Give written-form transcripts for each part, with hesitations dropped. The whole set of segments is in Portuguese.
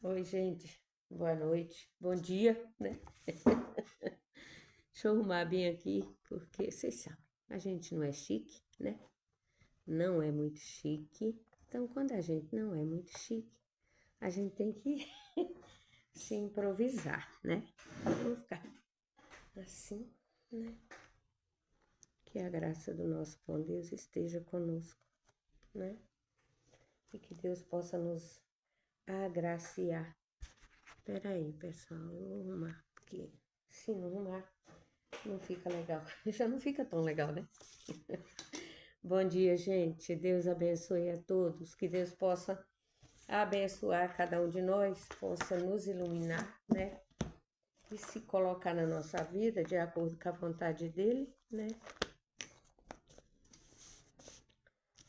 Oi, gente. Boa noite. Bom dia, né? Deixa eu arrumar bem aqui, porque vocês sabem, a gente não é chique, né? Não é muito chique. Então, quando a gente não é muito chique, a gente tem que se improvisar, né? Vamos ficar assim, né? Que a graça do nosso bom Deus esteja conosco, né? E que Deus possa nos agraciar. Peraí, pessoal, eu vou arrumar, porque se não arrumar, não fica legal. Já não fica tão legal, né? Bom dia, gente. Deus abençoe a todos. Que Deus possa abençoar cada um de nós, possa nos iluminar, né? E se colocar na nossa vida de acordo com a vontade dele, né?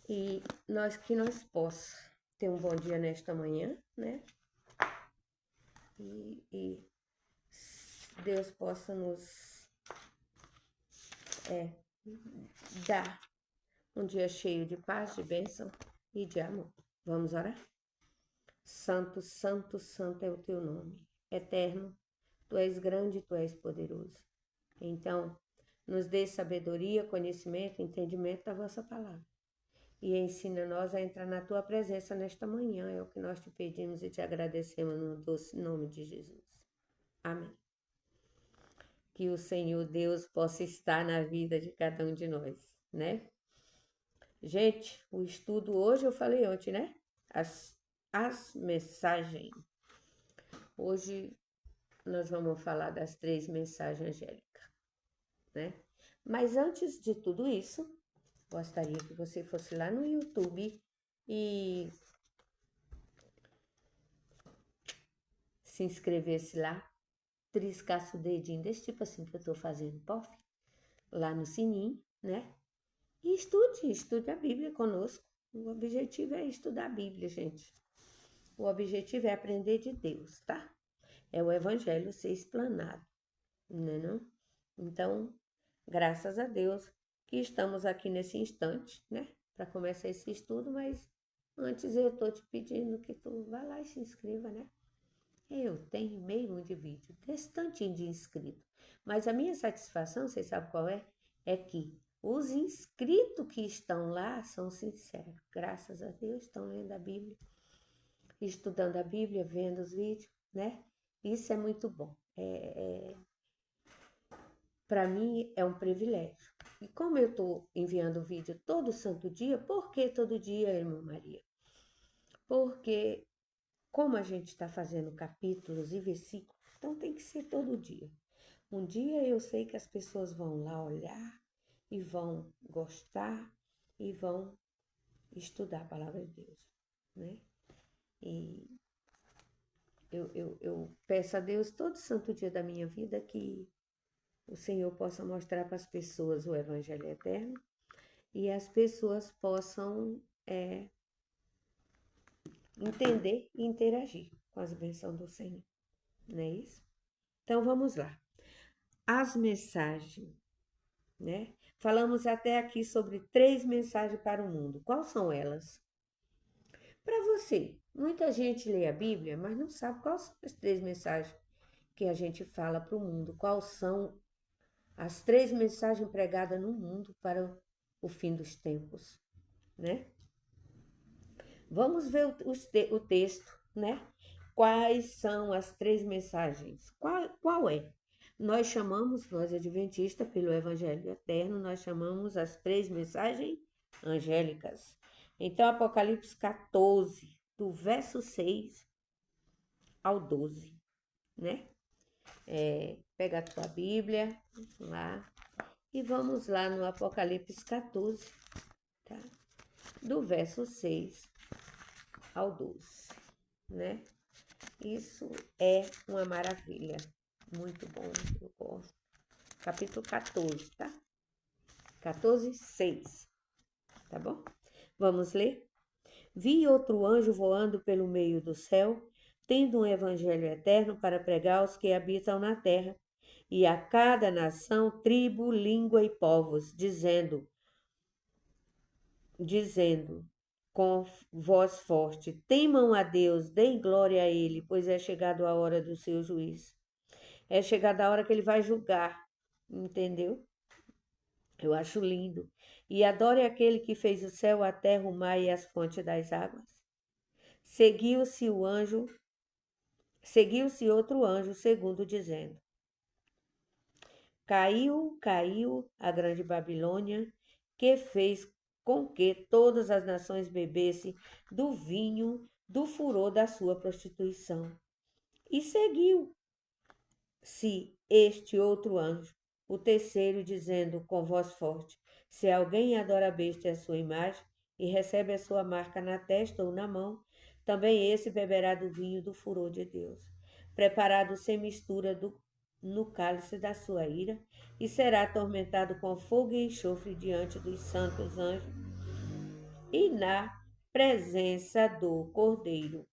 E nós possa ter um bom dia nesta manhã, né? E Deus possa nos dar um dia cheio de paz, de bênção e de amor. Vamos orar? Santo, santo, santo é o teu nome. Eterno, tu és grande, tu és poderoso. Então, nos dê sabedoria, conhecimento, entendimento da vossa palavra. E ensina-nos a entrar na tua presença nesta manhã. É o que nós te pedimos e te agradecemos no doce nome de Jesus. Amém. Que o Senhor Deus possa estar na vida de cada um de nós, né? Gente, o estudo hoje eu falei ontem, né? As mensagens. Hoje nós vamos falar das 3 mensagens angélicas, né? Mas antes de tudo isso, gostaria que você fosse lá no YouTube e se inscrevesse lá, triscasse o dedinho desse tipo assim que eu tô fazendo, pof, lá no sininho, né? E estude a Bíblia conosco. O objetivo é estudar a Bíblia, gente. O objetivo é aprender de Deus, tá? É o Evangelho ser explanado, né não? Então, graças a Deus que estamos aqui nesse instante, né? Para começar esse estudo, mas antes eu tô te pedindo que tu vá lá e se inscreva, né? Eu tenho meio de vídeo, desse tantinho de inscrito. Mas a minha satisfação, vocês sabem qual é? É que os inscritos que estão lá são sinceros. Graças a Deus, estão lendo a Bíblia, estudando a Bíblia, vendo os vídeos, né? Isso é muito bom. Para mim é um privilégio. E como eu estou enviando vídeo todo santo dia, por que todo dia, irmã Maria? Porque como a gente está fazendo capítulos e versículos, então tem que ser todo dia. Um dia eu sei que as pessoas vão lá olhar e vão gostar e vão estudar a palavra de Deus, né? E eu peço a Deus todo santo dia da minha vida que o Senhor possa mostrar para as pessoas o Evangelho eterno e as pessoas possam entender e interagir com as bênçãos do Senhor, não é isso? Então vamos lá. As mensagens, né? Falamos até aqui sobre 3 mensagens para o mundo. Quais são elas? Para você, muita gente lê a Bíblia, mas não sabe quais são as 3 mensagens que a gente fala para o mundo. Quais são as 3 mensagens pregadas no mundo para o fim dos tempos, né? Vamos ver o texto, né? Quais são as 3 mensagens? Qual é? Nós adventistas, pelo Evangelho Eterno, nós chamamos as 3 mensagens angélicas. Então, Apocalipse 14, do verso 6 ao 12, né? Pega a tua Bíblia lá e vamos lá no Apocalipse 14, tá? Do verso 6 ao 12, né? Isso é uma maravilha. Muito bom, eu gosto. Capítulo 14, tá? 14, 6, tá bom? Vamos ler? Vi outro anjo voando pelo meio do céu, tendo um evangelho eterno para pregar aos que habitam na terra, e a cada nação, tribo, língua e povos, dizendo: com voz forte: temam a Deus, deem glória a Ele, pois é chegada a hora do seu juízo. É chegada a hora que Ele vai julgar, entendeu? Eu acho lindo. E adore aquele que fez o céu, a terra, o mar e as fontes das águas. Seguiu-se o anjo, seguiu-se outro anjo, segundo dizendo: Caiu, caiu a grande Babilônia, que fez com que todas as nações bebessem do vinho do furor da sua prostituição. E seguiu-se este outro anjo, o terceiro, dizendo com voz forte: Se alguém adora a besta e a sua imagem, e recebe a sua marca na testa ou na mão, também esse beberá do vinho do furor de Deus, preparado sem mistura no cálice da sua ira, e será atormentado com fogo e enxofre diante dos santos anjos e na presença do Cordeiro.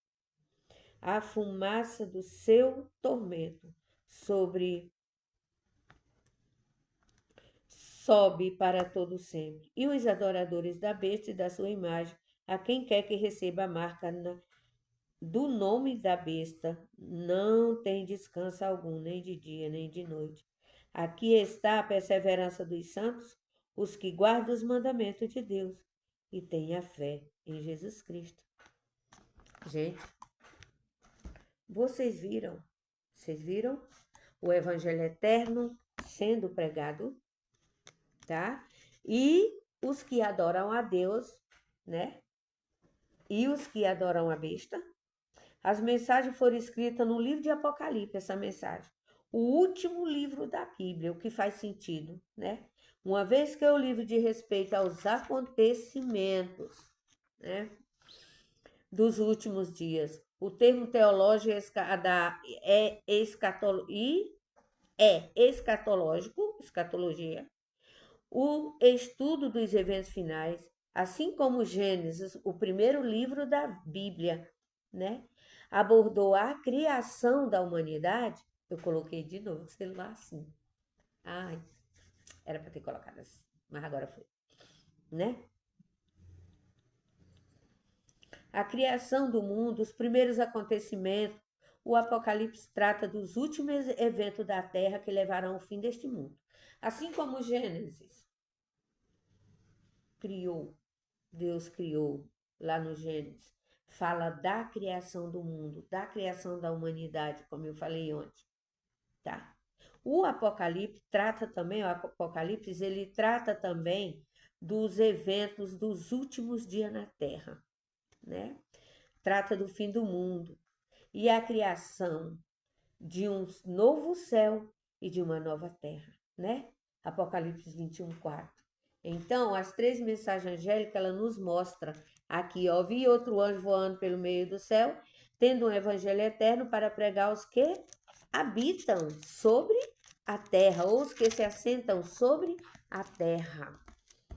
A fumaça do seu tormento sobe para todo sempre. E os adoradores da besta e da sua imagem, a quem quer que receba a marca do nome da besta, não tem descanso algum, nem de dia, nem de noite. Aqui está a perseverança dos santos, os que guardam os mandamentos de Deus e têm a fé em Jesus Cristo. Gente, vocês viram? Vocês viram o evangelho eterno sendo pregado, tá? E os que adoram a Deus, né? E os que adoram a besta. As mensagens foram escritas no livro de Apocalipse, essa mensagem. O último livro da Bíblia, o que faz sentido, né? Uma vez que é o livro de respeito aos acontecimentos, né, dos últimos dias. O termo teológico é escatologia, o estudo dos eventos finais, assim como Gênesis, o primeiro livro da Bíblia, né, abordou a criação da humanidade. Eu coloquei de novo o celular assim. Ai, era para ter colocado assim, mas agora foi, né? A criação do mundo, os primeiros acontecimentos, o Apocalipse trata dos últimos eventos da Terra que levarão ao fim deste mundo. Assim como Gênesis criou, Deus criou lá no Gênesis, fala da criação do mundo, da criação da humanidade, como eu falei ontem, tá? O Apocalipse ele trata também dos eventos dos últimos dias na Terra, né? Trata do fim do mundo e a criação de um novo céu e de uma nova terra, né? Apocalipse 21:4. Então, as três mensagens angélicas, ela nos mostra aqui, ó, vi outro anjo voando pelo meio do céu, tendo um evangelho eterno para pregar aos que habitam sobre a terra, ou os que se assentam sobre a terra.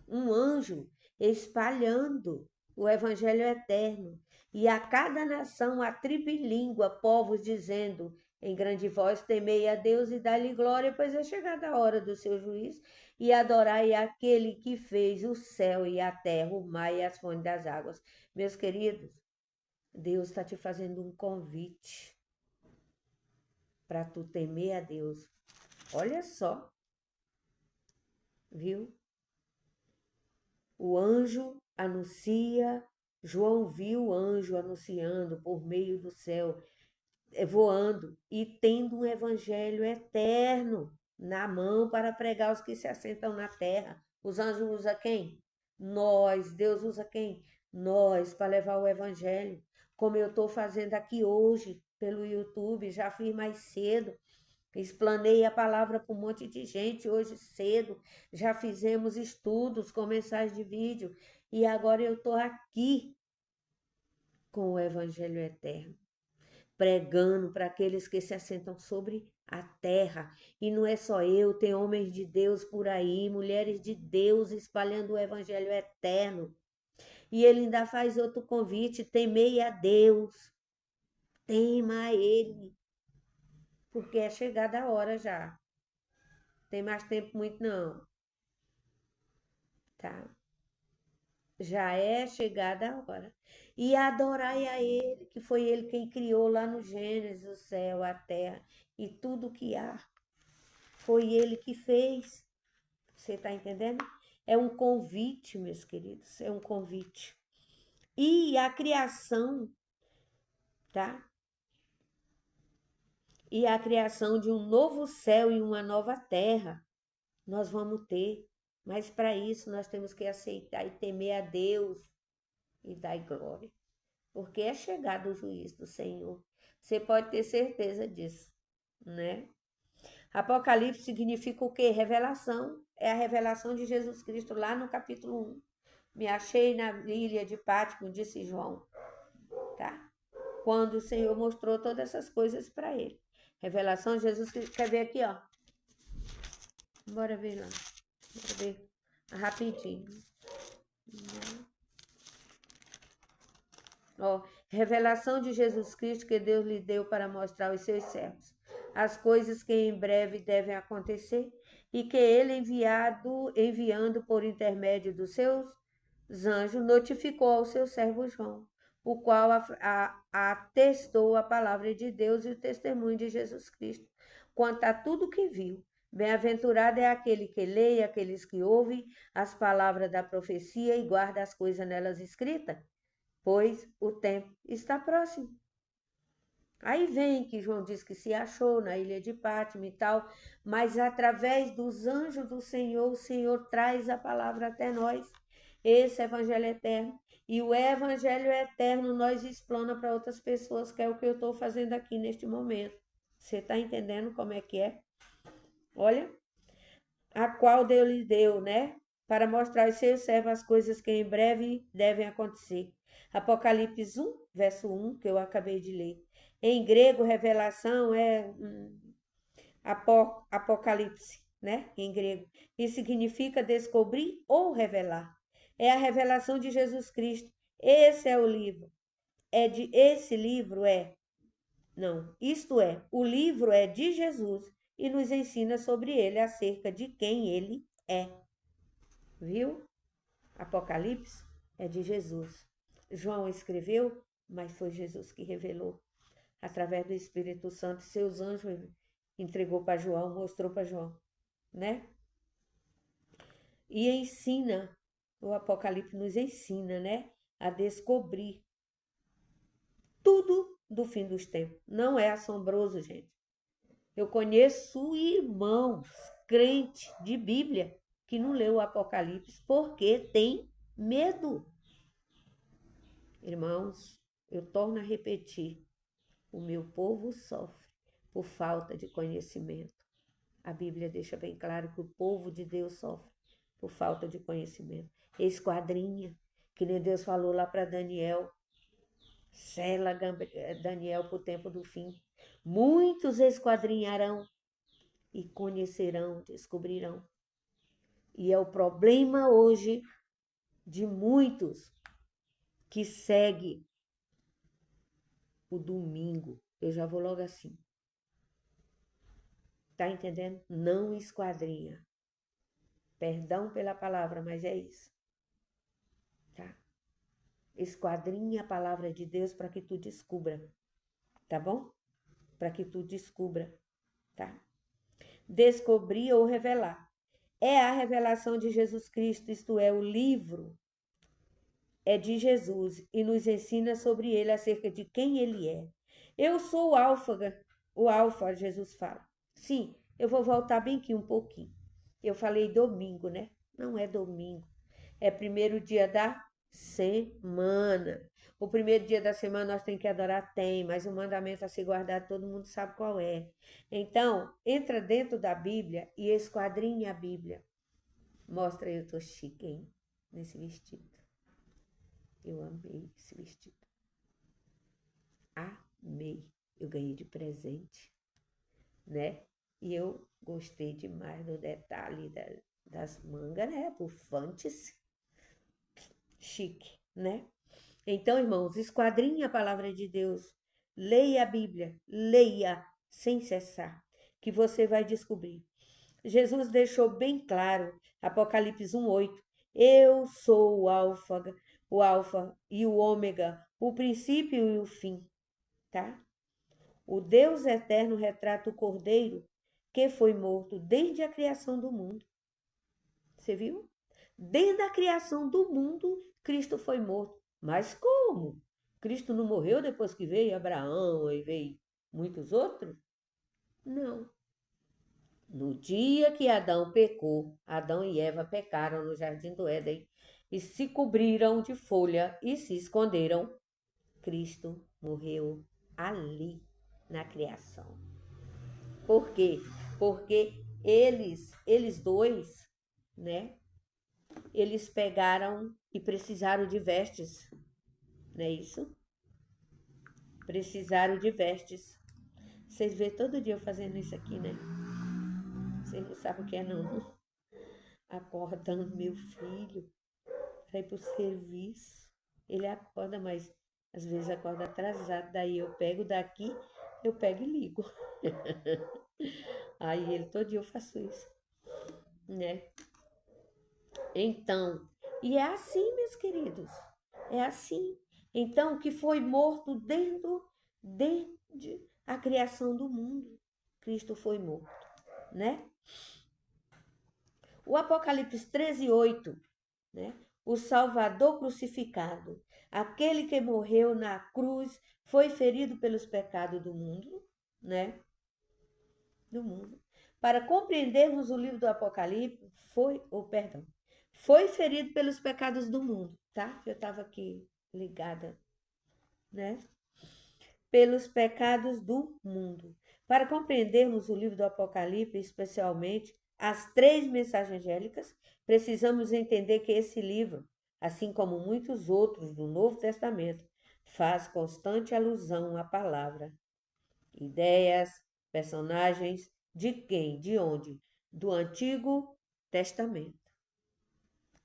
Um anjo espalhando o evangelho eterno, e a cada nação, a tribo e língua, povos, dizendo em grande voz: temei a Deus e dai-lhe glória, pois é chegada a hora do seu juízo, e adorai aquele que fez o céu e a terra, o mar e as fontes das águas. Meus queridos, Deus está te fazendo um convite para tu temer a Deus. Olha só, viu? O anjo anuncia, João viu o anjo anunciando por meio do céu, voando e tendo um evangelho eterno na mão para pregar aos que se assentam na terra. Os anjos usam quem? Nós. Deus usa quem? Nós, para levar o evangelho. Como eu estou fazendo aqui hoje pelo YouTube, já fiz mais cedo. Explanei a palavra para um monte de gente hoje cedo. Já fizemos estudos com mensagens de vídeo. E agora eu estou aqui com o Evangelho Eterno, pregando para aqueles que se assentam sobre a terra. E não é só eu, tem homens de Deus por aí, mulheres de Deus espalhando o Evangelho Eterno. E ele ainda faz outro convite: temei a Deus, tema a Ele, porque é chegada a hora já. Tem mais tempo muito não, tá? já é chegada a hora. E adorai a Ele, que foi Ele quem criou lá no Gênesis o céu, a terra e tudo que há. Foi Ele que fez. Você está entendendo? É um convite, meus queridos, é um convite. E a criação, tá? E a criação de um novo céu e uma nova terra, nós vamos ter. Mas para isso nós temos que aceitar e temer a Deus e dar glória. Porque é chegado o juízo do Senhor. Você pode ter certeza disso, né? Apocalipse significa o quê? Revelação. É a revelação de Jesus Cristo lá no capítulo 1. Me achei na ilha de Patmos, disse João, tá? Quando o Senhor mostrou todas essas coisas para ele. Revelação de Jesus Cristo. Quer ver aqui, ó? Bora ver lá. Bora ver rapidinho. Ó, revelação de Jesus Cristo que Deus lhe deu para mostrar aos seus servos as coisas que em breve devem acontecer e que ele enviando por intermédio dos seus anjos, notificou ao seu servo João, o qual atestou a palavra de Deus e o testemunho de Jesus Cristo, quanto a tudo que viu. Bem-aventurado é aquele que lê e aqueles que ouvem as palavras da profecia e guarda as coisas nelas escritas, pois o tempo está próximo. Aí vem que João diz que se achou na ilha de Pátimo e tal, mas através dos anjos do Senhor, o Senhor traz a palavra até nós, esse evangelho eterno. E o evangelho eterno nós explana para outras pessoas, que é o que eu estou fazendo aqui neste momento. Você está entendendo como é que é? Olha, a qual Deus lhe deu, né? Para mostrar aos seus servos as coisas que em breve devem acontecer. Apocalipse 1, verso 1, que eu acabei de ler. Em grego, revelação é apocalipse, né? Em grego. Que significa descobrir ou revelar. É a revelação de Jesus Cristo. Esse é o livro. Esse livro é. Não, isto é, o livro é de Jesus e nos ensina sobre ele, acerca de quem ele é. Viu? Apocalipse é de Jesus. João escreveu, mas foi Jesus que revelou. Através do Espírito Santo, seus anjos entregou para João, mostrou para João, né? E ensina, o Apocalipse nos ensina, né? A descobrir tudo do fim dos tempos. Não é assombroso, gente. Eu conheço irmãos, crentes de Bíblia, que não leu o Apocalipse porque tem medo. Irmãos, eu torno a repetir, o meu povo sofre por falta de conhecimento. A Bíblia deixa bem claro que o povo de Deus sofre por falta de conhecimento. Esquadrinha, que nem Deus falou lá para Daniel, sela Daniel para o tempo do fim. Muitos esquadrinharão e conhecerão, descobrirão. E é o problema hoje de muitos que seguem o domingo. Eu já vou logo assim. Tá entendendo? Não esquadrinha. Perdão pela palavra, mas é isso. Tá? Esquadrinha a palavra de Deus para que tu descubra. Tá bom? Para que tu descubra. Tá? Descobrir ou revelar. É a revelação de Jesus Cristo, isto é, o livro é de Jesus e nos ensina sobre ele, acerca de quem ele é. Eu sou o Alfa, Jesus fala. Sim, eu vou voltar bem aqui um pouquinho. Eu falei domingo, né? Não é domingo. É primeiro dia da semana. O primeiro dia da semana nós temos que adorar, tem, mas o mandamento a ser guardado todo mundo sabe qual é. Então, entra dentro da Bíblia e esquadrinha a Bíblia. Mostra, eu tô chique, hein? Nesse vestido. Eu amei esse vestido. Amei. Eu ganhei de presente, né? E eu gostei demais do detalhe das mangas, né? Bufantes. Chique, né? Então, irmãos, esquadrinhe a palavra de Deus. Leia a Bíblia. Leia sem cessar, que você vai descobrir. Jesus deixou bem claro, Apocalipse 1:8, Eu sou o alfa e o ômega, o princípio e o fim, tá? O Deus eterno retrata o Cordeiro que foi morto desde a criação do mundo. Você viu? Desde a criação do mundo, Cristo foi morto. Mas como? Cristo não morreu depois que veio Abraão e veio muitos outros? Não. No dia que Adão pecou, Adão e Eva pecaram no jardim do Éden e se cobriram de folha e se esconderam. Cristo morreu ali na criação. Por quê? Porque eles dois, né? Eles pegaram e precisaram de vestes, não é isso? Precisaram de vestes. Vocês vê todo dia eu fazendo isso aqui, né? Vocês não sabem o que é, não. Acordando meu filho para ir pro serviço. Ele acorda, mas às vezes acorda atrasado. Daí eu pego daqui, eu pego e ligo. Aí ele todo dia eu faço isso, né? Então, e é assim, meus queridos. É assim. Então, que foi morto desde a criação do mundo. Cristo foi morto, né? O Apocalipse 13:8, né? O Salvador crucificado, aquele que morreu na cruz, foi ferido pelos pecados do mundo, né? Do mundo. Para compreendermos o livro do Apocalipse, foi ferido pelos pecados do mundo, tá? Eu estava aqui ligada, né? Pelos pecados do mundo. Para compreendermos o livro do Apocalipse, especialmente as 3 mensagens angélicas, precisamos entender que esse livro, assim como muitos outros do Novo Testamento, faz constante alusão à palavra, ideias, personagens, de quem, de onde? Do Antigo Testamento.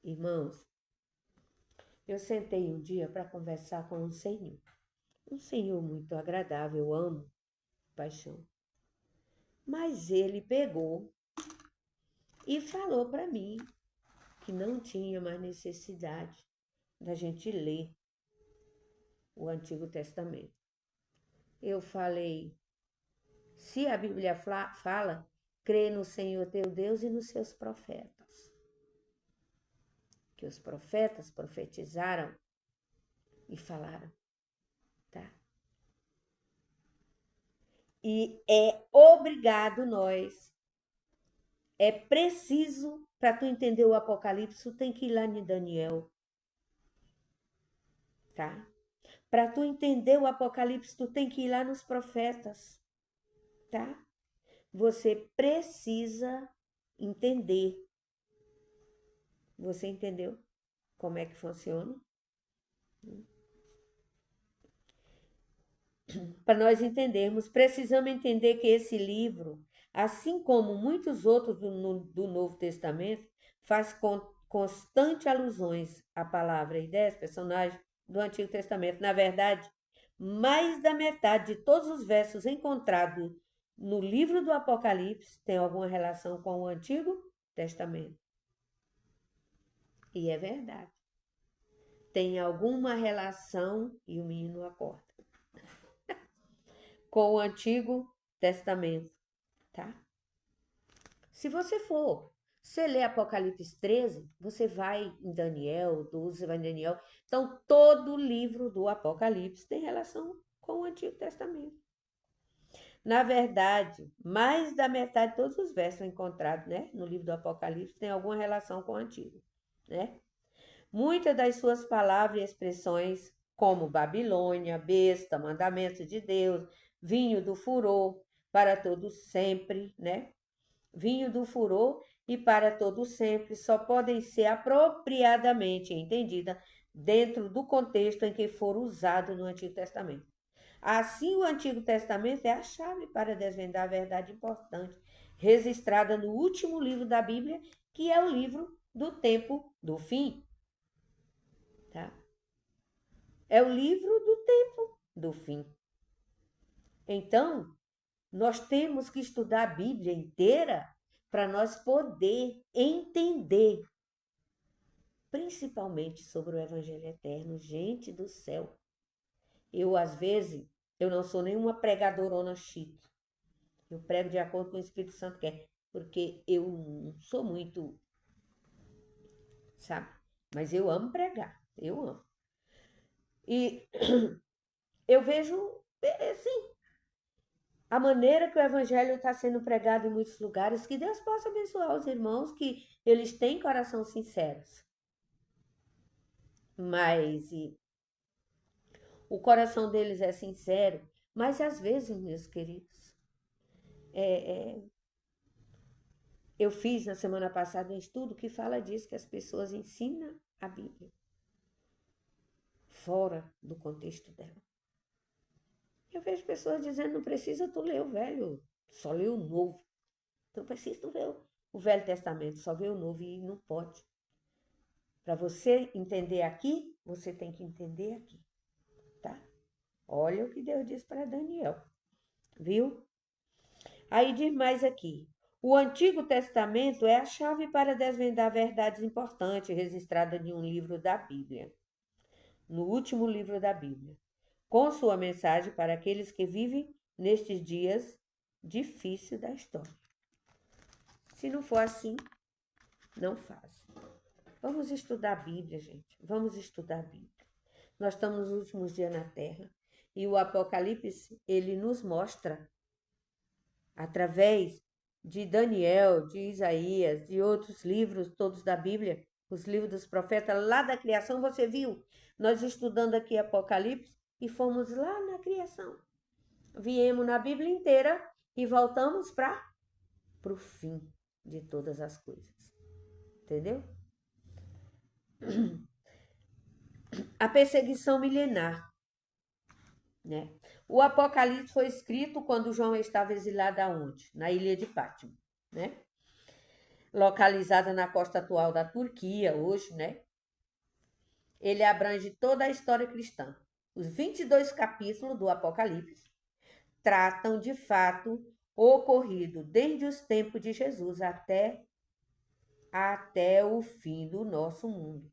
Irmãos, eu sentei um dia para conversar com um senhor muito agradável, eu amo paixão. Mas ele pegou e falou para mim que não tinha mais necessidade da gente ler o Antigo Testamento. Eu falei, se a Bíblia fala, crê no Senhor teu Deus e nos seus profetas. Que os profetas profetizaram e falaram, tá? E é obrigado nós, é preciso, para tu entender o Apocalipse, tu tem que ir lá em Daniel, tá? Para tu entender o Apocalipse, tu tem que ir lá nos profetas, tá? Você precisa entender. Você entendeu como é que funciona? Para nós entendermos, precisamos entender que esse livro, assim como muitos outros do Novo Testamento, faz constante alusões à palavra, ideias, personagens do Antigo Testamento. Na verdade, mais da metade de todos os versos encontrados no livro do Apocalipse tem alguma relação com o Antigo Testamento. E é verdade. Tem alguma relação, e o menino acorda, com o Antigo Testamento, tá? Se você lê Apocalipse 13, você vai em Daniel 12, você vai em Daniel. Então, todo o livro do Apocalipse tem relação com o Antigo Testamento. Na verdade, mais da metade de todos os versos encontrados, né, no livro do Apocalipse tem alguma relação com o Antigo, né? Muitas das suas palavras e expressões, como Babilônia, besta, mandamento de Deus, vinho do furor, para todo sempre, né? Vinho do furor e para todo sempre só podem ser apropriadamente entendidas dentro do contexto em que foram usados no Antigo Testamento. Assim, o Antigo Testamento é a chave para desvendar a verdade importante, registrada no último livro da Bíblia, que é o livro do tempo do fim. Tá? É o livro do tempo do fim. Então, nós temos que estudar a Bíblia inteira para nós poder entender principalmente sobre o Evangelho eterno. Gente do céu, eu às vezes, eu não sou nenhuma pregadorona chique. Eu prego de acordo com o Espírito Santo quer, porque eu não sou muito, sabe? Mas eu amo pregar, eu amo. E eu vejo, assim, a maneira que o evangelho está sendo pregado em muitos lugares, que Deus possa abençoar os irmãos, que eles têm coração sinceros. Mas o coração deles é sincero, mas às vezes, meus queridos, eu fiz na semana passada um estudo que fala disso, que as pessoas ensinam a Bíblia fora do contexto dela. Eu vejo pessoas dizendo, não precisa tu ler o velho, só lê o novo. Então precisa tu ler o Velho Testamento, só vê o novo e não pode. Para você entender aqui, você tem que entender aqui, tá? Olha o que Deus diz para Daniel, viu? Aí diz mais aqui. O Antigo Testamento é a chave para desvendar verdades importantes registradas em um livro da Bíblia, no último livro da Bíblia, com sua mensagem para aqueles que vivem nestes dias difíceis da história. Se não for assim, não faz. Vamos estudar a Bíblia, gente. Vamos estudar a Bíblia. Nós estamos nos últimos dias na Terra e o Apocalipse, ele nos mostra, através de Daniel, de Isaías, de outros livros todos da Bíblia, os livros dos profetas, lá da criação, você viu? Nós estudando aqui Apocalipse e fomos lá na criação. Viemos na Bíblia inteira e voltamos para o fim de todas as coisas. Entendeu? A perseguição milenar, né? O Apocalipse foi escrito quando João estava exilado aonde? Na ilha de Pátimo, né? Localizada na costa atual da Turquia, hoje, né? Ele abrange toda a história cristã. Os 22 capítulos do Apocalipse tratam de fato ocorrido desde os tempos de Jesus até o fim do nosso mundo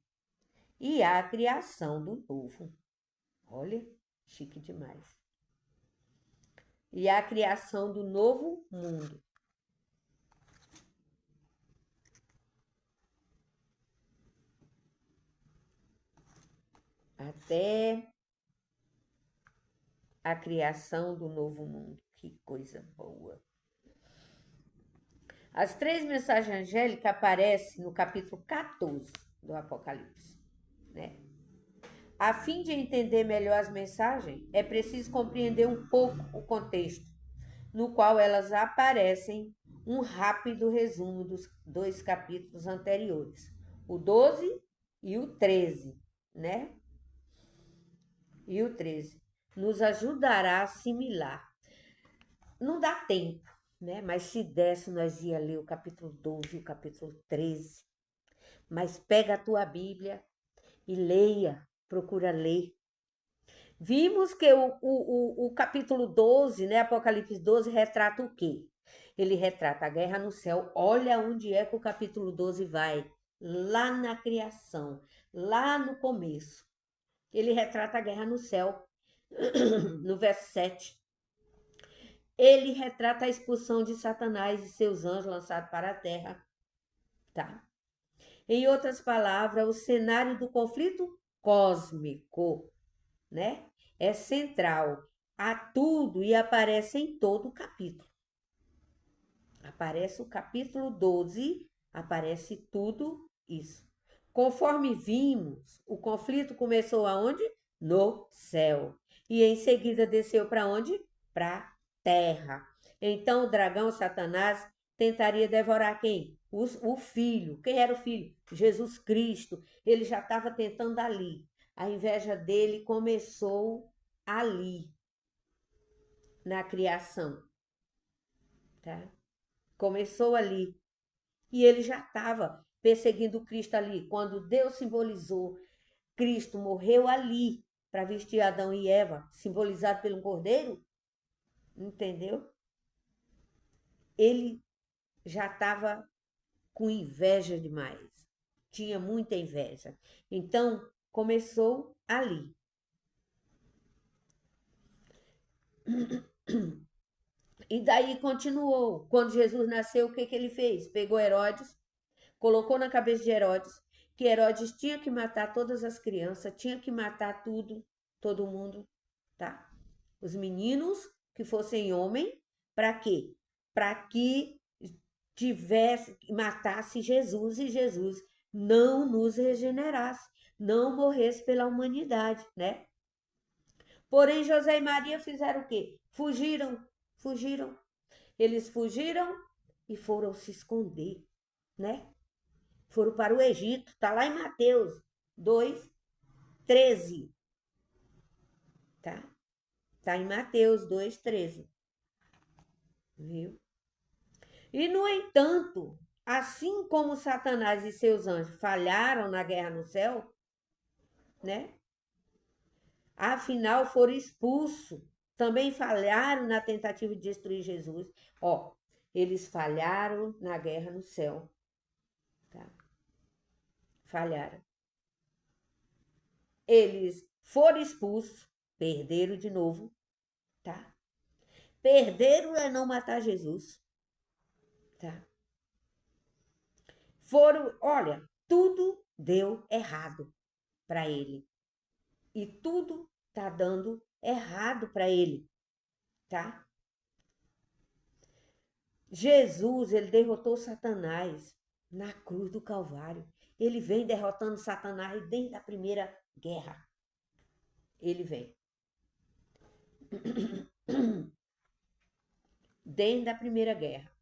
e a criação do novo. Olha, chique demais. E a criação do novo mundo. Até a criação do novo mundo. Que coisa boa. As 3 mensagens angélicas aparecem no capítulo 14 do Apocalipse, né? A fim de entender melhor as mensagens, é preciso compreender um pouco o contexto no qual elas aparecem, um rápido resumo dos 2 capítulos anteriores, o 12 e o 13, né? E o 13 nos ajudará a assimilar. Não dá tempo, né? Mas se desse, nós ia ler o capítulo 12 e o capítulo 13. Mas pega a tua Bíblia e leia, procura ler. Vimos que o capítulo 12, né, Apocalipse 12, retrata o quê? Ele retrata a guerra no céu. Olha onde é que o capítulo 12 vai. Lá na criação, lá no começo. Ele retrata a guerra no céu, no verso 7. Ele retrata a expulsão de Satanás e seus anjos lançados para a terra. Tá? Em outras palavras, o cenário do conflito cósmico, né, é central a tudo e aparece em todo o capítulo. Aparece o capítulo 12, aparece tudo isso. Conforme vimos, o conflito começou aonde? No céu. E em seguida desceu para onde? Para a terra. Então o dragão Satanás tentaria devorar quem? O filho. Quem era o filho? Jesus Cristo. Ele já estava tentando ali. A inveja dele começou ali, na criação. Tá? Começou ali. E ele já estava perseguindo Cristo ali. Quando Deus simbolizou, Cristo morreu ali para vestir Adão e Eva, simbolizado pelo cordeiro, entendeu? Ele já estava com inveja demais. tinha muita inveja. Então, começou ali. E daí continuou. Quando Jesus nasceu, o que ele fez? Pegou Herodes, colocou na cabeça de Herodes que Herodes tinha que matar todas as crianças, tinha que matar tudo, todo mundo, tá? Os meninos que fossem homem, para quê? Para que matasse Jesus e Jesus não nos regenerasse, não morresse pela humanidade, né? Porém, José e Maria fizeram o quê? Fugiram. Eles fugiram e foram se esconder, né? Foram para o Egito, tá lá em Mateus 2:13, tá? Tá em Mateus 2:13, viu? E, no entanto, assim como Satanás e seus anjos falharam na guerra no céu, né? Afinal, foram expulsos. Também falharam na tentativa de destruir Jesus. Ó, eles falharam na guerra no céu, tá? Falharam. Eles foram expulsos, perderam de novo, tá? Perderam é não matar Jesus, tá? Olha, tudo deu errado para ele. E tudo tá dando errado para ele, tá? Jesus, ele derrotou Satanás na cruz do Calvário. Ele vem derrotando Satanás desde a primeira guerra. Ele vem. Desde a primeira guerra.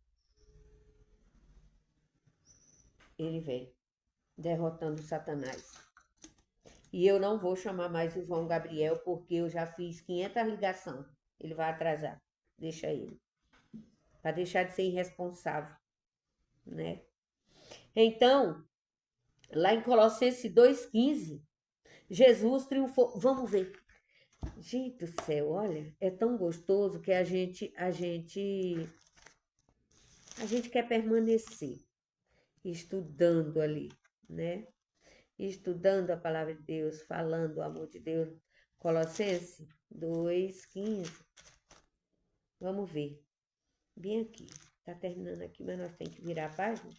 Ele vem derrotando Satanás. E eu não vou chamar mais o João Gabriel porque eu já fiz 500 ligações. Ele vai atrasar. Deixa ele. Para deixar de ser irresponsável, né? Então, lá em Colossenses 2:15, Jesus triunfou. Vamos ver. Gente do céu, olha, é tão gostoso que a gente quer permanecer estudando ali, né? Estudando a palavra de Deus, falando o amor de Deus. Colossenses 2:15. Vamos ver. Bem aqui. Tá terminando aqui, mas nós temos que virar a página.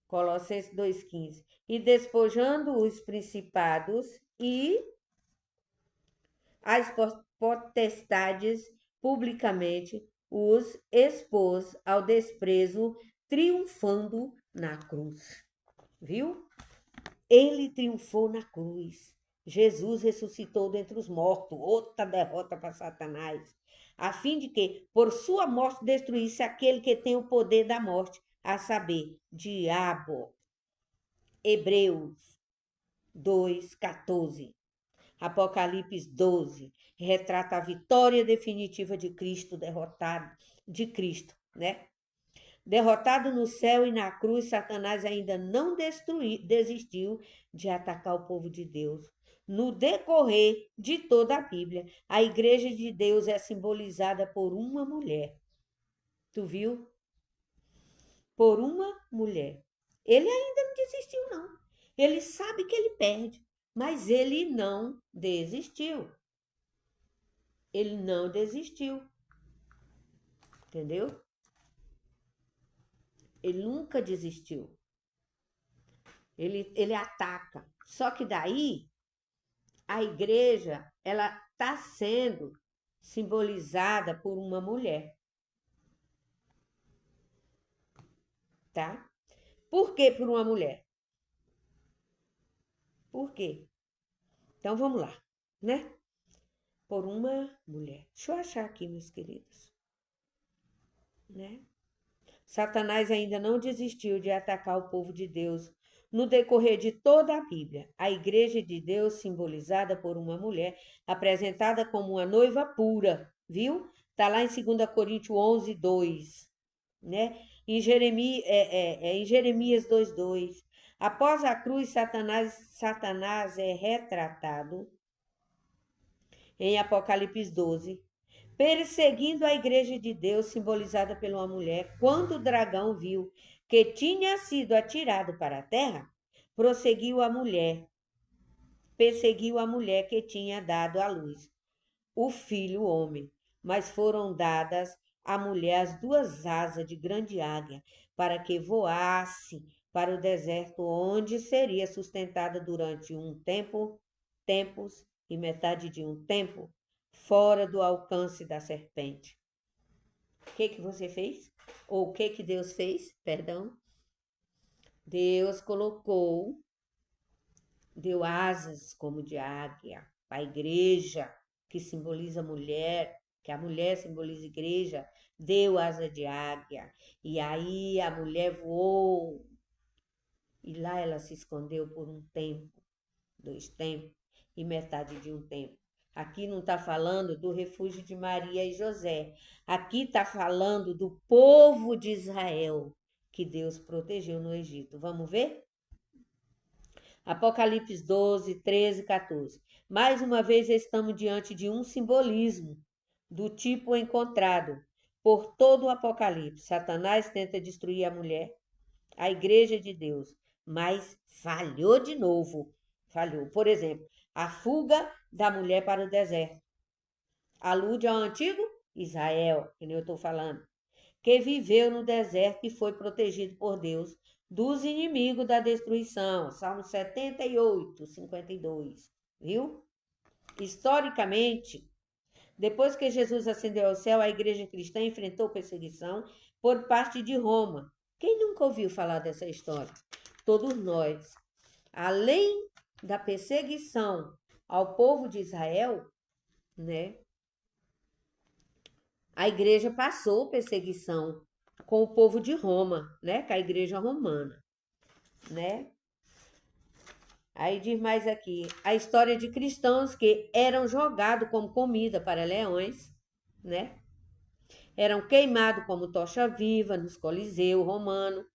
Colossenses 2:15. E despojando os principados e as potestades publicamente, os expôs ao desprezo, triunfando na cruz. Viu? Ele triunfou na cruz. Jesus ressuscitou dentre os mortos, outra derrota para Satanás, a fim de que, por sua morte, destruísse aquele que tem o poder da morte, a saber, diabo. Hebreus 2:14. Apocalipse 12 retrata a vitória definitiva de Cristo, né? Derrotado no céu e na cruz, Satanás ainda não desistiu de atacar o povo de Deus. No decorrer de toda a Bíblia, a igreja de Deus é simbolizada por uma mulher. Tu viu? Por uma mulher. Ele ainda não desistiu, não. Ele sabe que ele perde, mas ele não desistiu. Ele não desistiu. Entendeu? Ele nunca desistiu. Ele ataca. Só que daí a igreja, ela está sendo simbolizada por uma mulher. Tá? Por que por uma mulher? Por quê? Então vamos lá, né? Por uma mulher. Deixa eu achar aqui, meus queridos. Né? Satanás ainda não desistiu de atacar o povo de Deus no decorrer de toda a Bíblia. A igreja de Deus, simbolizada por uma mulher, apresentada como uma noiva pura, viu? Está lá em 2 Coríntios 11:2, né? Em Jeremias 2:2. Após a cruz, Satanás é retratado em Apocalipse 12 perseguindo a igreja de Deus, simbolizada por uma mulher. Quando o dragão viu que tinha sido atirado para a terra, perseguiu a mulher que tinha dado à luz o filho homem, mas foram dadas à mulher as duas asas de grande águia, para que voasse para o deserto, onde seria sustentada durante tempos e metade de um tempo, fora do alcance da serpente. O que você fez? Ou o que Deus fez? Perdão. Deus deu asas como de águia para a igreja, que simboliza a mulher, que a mulher simboliza a igreja, deu asa de águia. E aí a mulher voou. E lá ela se escondeu por um tempo, 2 tempos e metade de um tempo. Aqui não está falando do refúgio de Maria e José. Aqui está falando do povo de Israel, que Deus protegeu no Egito. Vamos ver? Apocalipse 12, 13, 14. Mais uma vez estamos diante de um simbolismo do tipo encontrado por todo o Apocalipse. Satanás tenta destruir a mulher, a igreja de Deus, mas falhou de novo. Falhou. Por exemplo, a fuga da mulher para o deserto. Alude ao antigo Israel, que nem eu estou falando, que viveu no deserto e foi protegido por Deus dos inimigos da destruição. Salmo 78, 52. Viu? Historicamente, depois que Jesus ascendeu ao céu, a igreja cristã enfrentou perseguição por parte de Roma. Quem nunca ouviu falar dessa história? Todos nós. Além da perseguição ao povo de Israel, né? A igreja passou perseguição com o povo de Roma, né? Com a igreja romana, né? Aí diz mais aqui, a história de cristãos que eram jogados como comida para leões, né? Eram queimados como tocha viva nos coliseus romanos.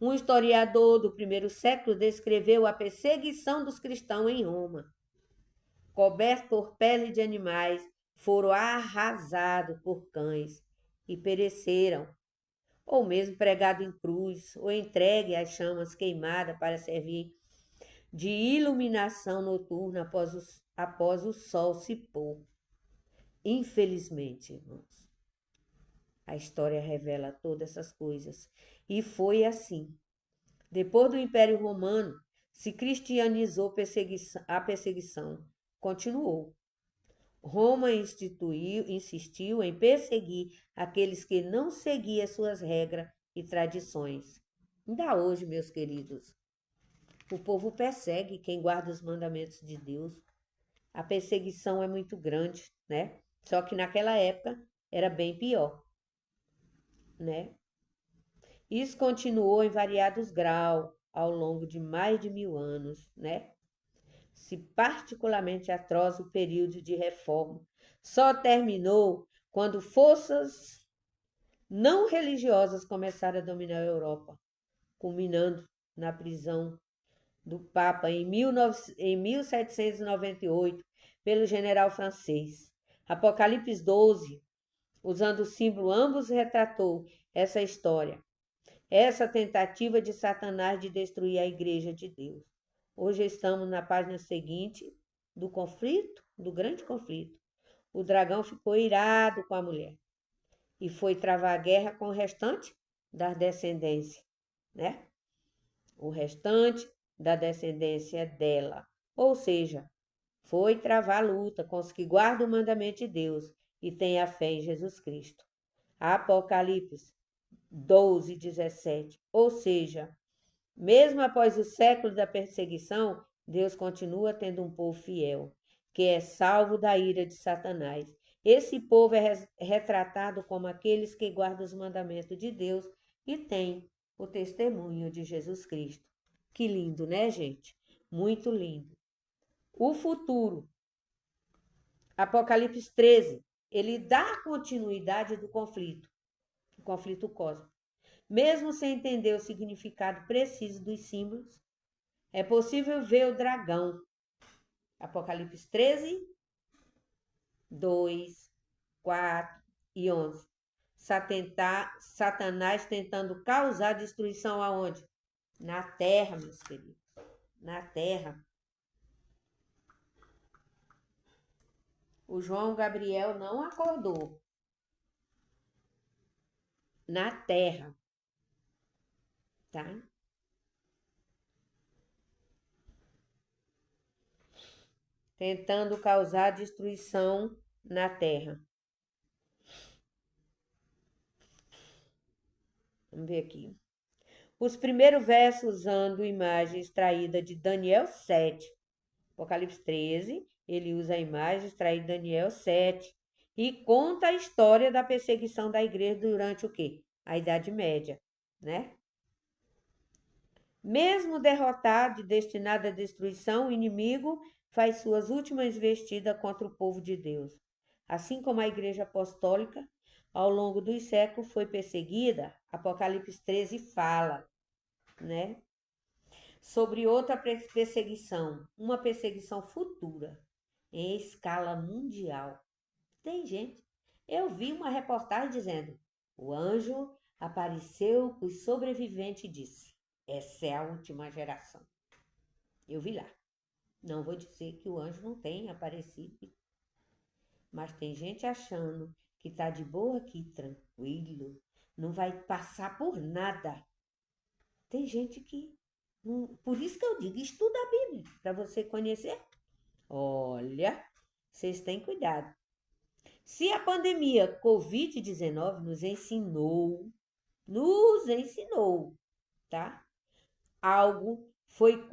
Um historiador do primeiro século descreveu a perseguição dos cristãos em Roma. Cobertos por pele de animais, foram arrasados por cães e pereceram, ou mesmo pregados em cruz, ou entregue às chamas queimadas para servir de iluminação noturna após o sol se pôr. Infelizmente, irmãos, a história revela todas essas coisas. E foi assim. Depois do Império Romano, se cristianizou a perseguição. Continuou. Roma insistiu em perseguir aqueles que não seguiam suas regras e tradições. Ainda hoje, meus queridos, o povo persegue quem guarda os mandamentos de Deus. A perseguição é muito grande, né? Só que naquela época era bem pior, né? Isso continuou em variados graus ao longo de mais de 1000 anos, né? Se particularmente atroz o período de reforma só terminou quando forças não religiosas começaram a dominar a Europa, culminando na prisão do Papa em 1798 pelo general francês. Apocalipse 12, usando o símbolo, ambos retratou essa história, essa tentativa de Satanás de destruir a igreja de Deus. Hoje estamos na página seguinte do conflito, do grande conflito. O dragão ficou irado com a mulher e foi travar guerra com o restante da descendência, né? O restante da descendência dela. Ou seja, foi travar luta com os que guardam o mandamento de Deus e têm a fé em Jesus Cristo. Apocalipse 12, 17. Ou seja, mesmo após o século da perseguição, Deus continua tendo um povo fiel, que é salvo da ira de Satanás. Esse povo é retratado como aqueles que guardam os mandamentos de Deus e têm o testemunho de Jesus Cristo. Que lindo, né, gente? Muito lindo. O futuro. Apocalipse 13, ele dá continuidade do conflito, o conflito cósmico. Mesmo sem entender o significado preciso dos símbolos, é possível ver o dragão. Apocalipse 13, 2 4 e 11. Satanás tentando causar destruição aonde? Na terra, meus queridos. Na terra. O João Gabriel não acordou. Na terra. Tá? Tentando causar destruição na terra. Vamos ver aqui. Os primeiros versos usando imagem extraída de Daniel 7, Apocalipse 13, ele usa a imagem extraída de Daniel 7 e conta a história da perseguição da igreja durante o quê? A Idade Média, né? Mesmo derrotado e destinado à destruição, o inimigo faz suas últimas investidas contra o povo de Deus. Assim como a igreja apostólica, ao longo dos séculos, foi perseguida, Apocalipse 13 fala, né? Sobre outra perseguição, uma perseguição futura, em escala mundial. Tem gente. Eu vi uma reportagem dizendo: o anjo apareceu para os sobreviventes e disse: essa é a última geração. Eu vi lá. Não vou dizer que o anjo não tenha aparecido, mas tem gente achando que está de boa aqui, tranquilo, não vai passar por nada. Tem gente que... Por isso que eu digo, estuda a Bíblia, para você conhecer. Olha, vocês têm cuidado. Se a pandemia Covid-19 nos ensinou, tá? Algo foi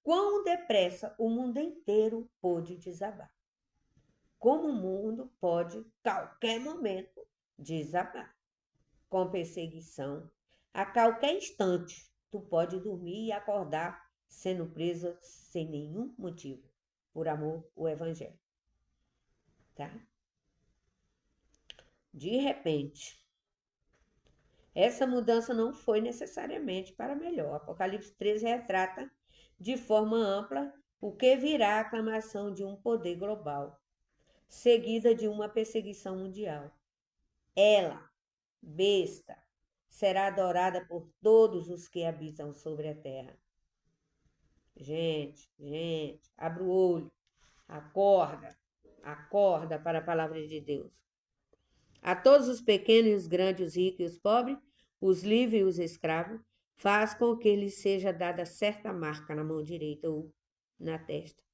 quão depressa o mundo inteiro pôde desabar. Como o mundo pode, qualquer momento, desabar. Com perseguição, a qualquer instante, tu pode dormir e acordar sendo presa sem nenhum motivo, por amor ao Evangelho. Tá? De repente, essa mudança não foi necessariamente para melhor. Apocalipse 13 retrata de forma ampla o que virá a aclamação de um poder global, seguida de uma perseguição mundial. Ela, besta, será adorada por todos os que habitam sobre a terra. Gente, abre o olho, acorda para a palavra de Deus. A todos os pequenos e os grandes, os ricos e os pobres, os livres e os escravos, faz com que lhes seja dada certa marca na mão direita ou na testa,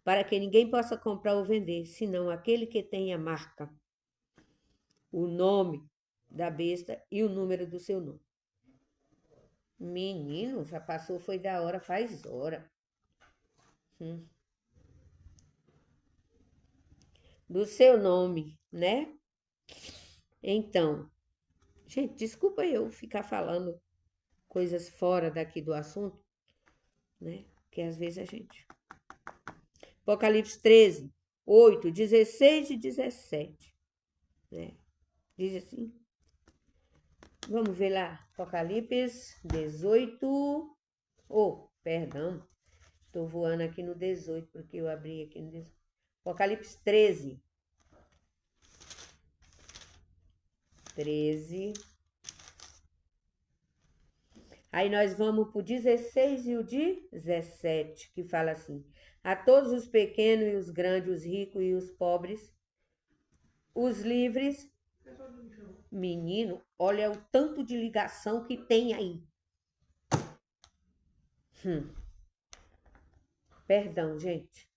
para que ninguém possa comprar ou vender, senão aquele que tem a marca, o nome da besta e o número do seu nome. Menino, já passou, foi da hora, faz hora. Do seu nome, né? Então, gente, desculpa eu ficar falando coisas fora daqui do assunto, né? Que às vezes a gente... Apocalipse 13, 8, 16 e 17, né? Diz assim. Vamos ver lá. Apocalipse 18. Perdão. Estou voando aqui no 18, porque eu abri aqui no 18. Apocalipse 13. 13. Aí nós vamos para o 16 e o 17, que fala assim: a todos os pequenos e os grandes, os ricos e os pobres, os livres. Menino, olha o tanto de ligação que tem aí. Perdão, gente.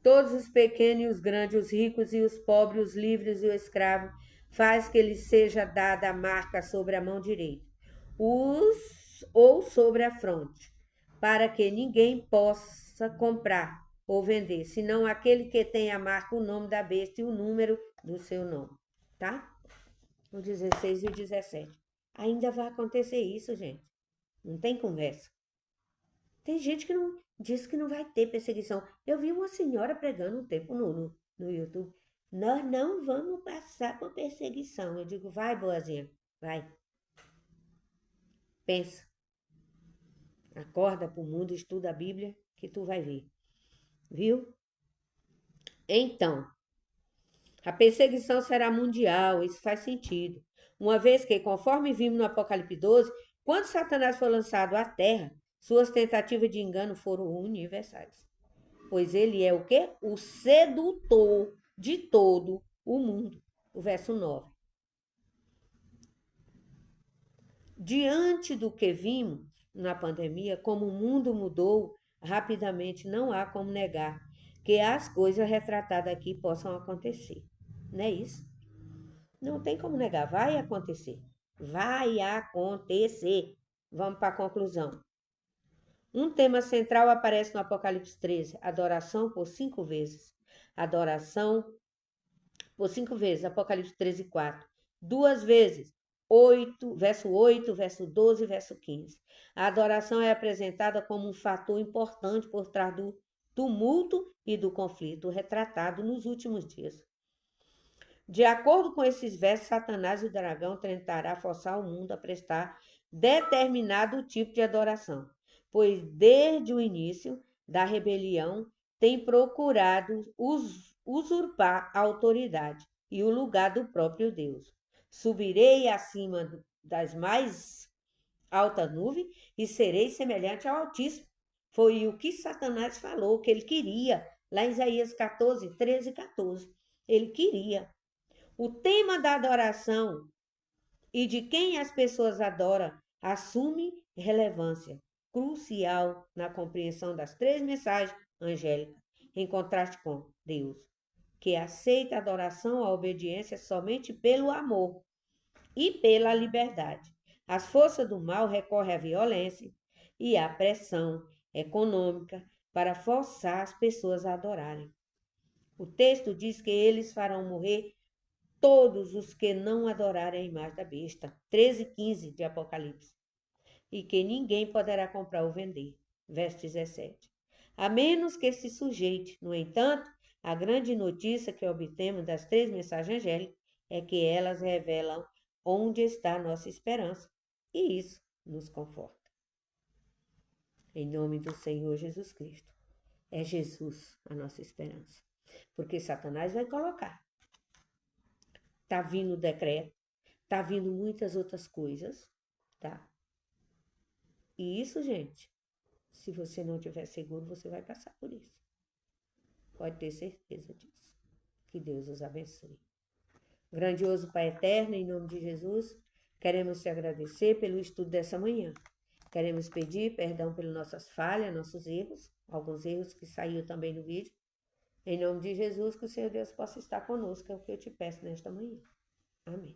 Todos os pequenos e os grandes, os ricos e os pobres, os livres e o escravo, faz que lhes seja dada a marca sobre a mão direita, ou sobre a fronte, para que ninguém possa comprar ou vender, senão aquele que tem a marca, o nome da besta e o número do seu nome, tá? O 16 e o 17. Ainda vai acontecer isso, gente. Não tem conversa. Tem gente que não diz que não vai ter perseguição. Eu vi uma senhora pregando um tempo no YouTube. Nós não vamos passar por perseguição. Eu digo, vai, boazinha, vai. Pensa. Acorda para o mundo, estuda a Bíblia, que tu vai ver. Viu? Então, a perseguição será mundial, isso faz sentido. Uma vez que, conforme vimos no Apocalipse 12, quando Satanás foi lançado à terra, suas tentativas de engano foram universais. Pois ele é o quê? O sedutor de todo o mundo. O verso 9. Diante do que vimos na pandemia, como o mundo mudou rapidamente, não há como negar que as coisas retratadas aqui possam acontecer. Não é isso? Não tem como negar, vai acontecer. Vai acontecer. Vamos para a conclusão. Um tema central aparece no Apocalipse 13, adoração por 5 vezes. Adoração por 5 vezes, Apocalipse 13, 4. 2 vezes, 8, verso 8, verso 12 e verso 15. A adoração é apresentada como um fator importante por trás do tumulto e do conflito retratado nos últimos dias. De acordo com esses versos, Satanás e o dragão tentará forçar o mundo a prestar determinado tipo de adoração, pois desde o início da rebelião tem procurado usurpar a autoridade e o lugar do próprio Deus. Subirei acima das mais altas nuvens e serei semelhante ao Altíssimo. Foi o que Satanás falou que ele queria, lá em Isaías 14, 13 e 14. Ele queria. O tema da adoração e de quem as pessoas adoram assume relevância crucial na compreensão das 3 mensagens angélicas, em contraste com Deus, que aceita a adoração, a obediência somente pelo amor e pela liberdade. As forças do mal recorrem à violência e à pressão econômica para forçar as pessoas a adorarem. O texto diz que eles farão morrer todos os que não adorarem a imagem da besta. 13 e 15 de Apocalipse. E que ninguém poderá comprar ou vender. Verso 17. A menos que se sujeite. No entanto, a grande notícia que obtemos das 3 mensagens angélicas é que elas revelam onde está a nossa esperança. E isso nos conforta. Em nome do Senhor Jesus Cristo. É Jesus a nossa esperança. Porque Satanás vai colocar. Tá vindo o decreto, tá vindo muitas outras coisas, tá? E isso, gente, se você não tiver seguro, você vai passar por isso. Pode ter certeza disso. Que Deus os abençoe. Grandioso Pai eterno, em nome de Jesus, queremos te agradecer pelo estudo dessa manhã. Queremos pedir perdão pelas nossas falhas, nossos erros, alguns erros que saíram também no vídeo. Em nome de Jesus, que o Senhor Deus possa estar conosco, é o que eu te peço nesta manhã. Amém.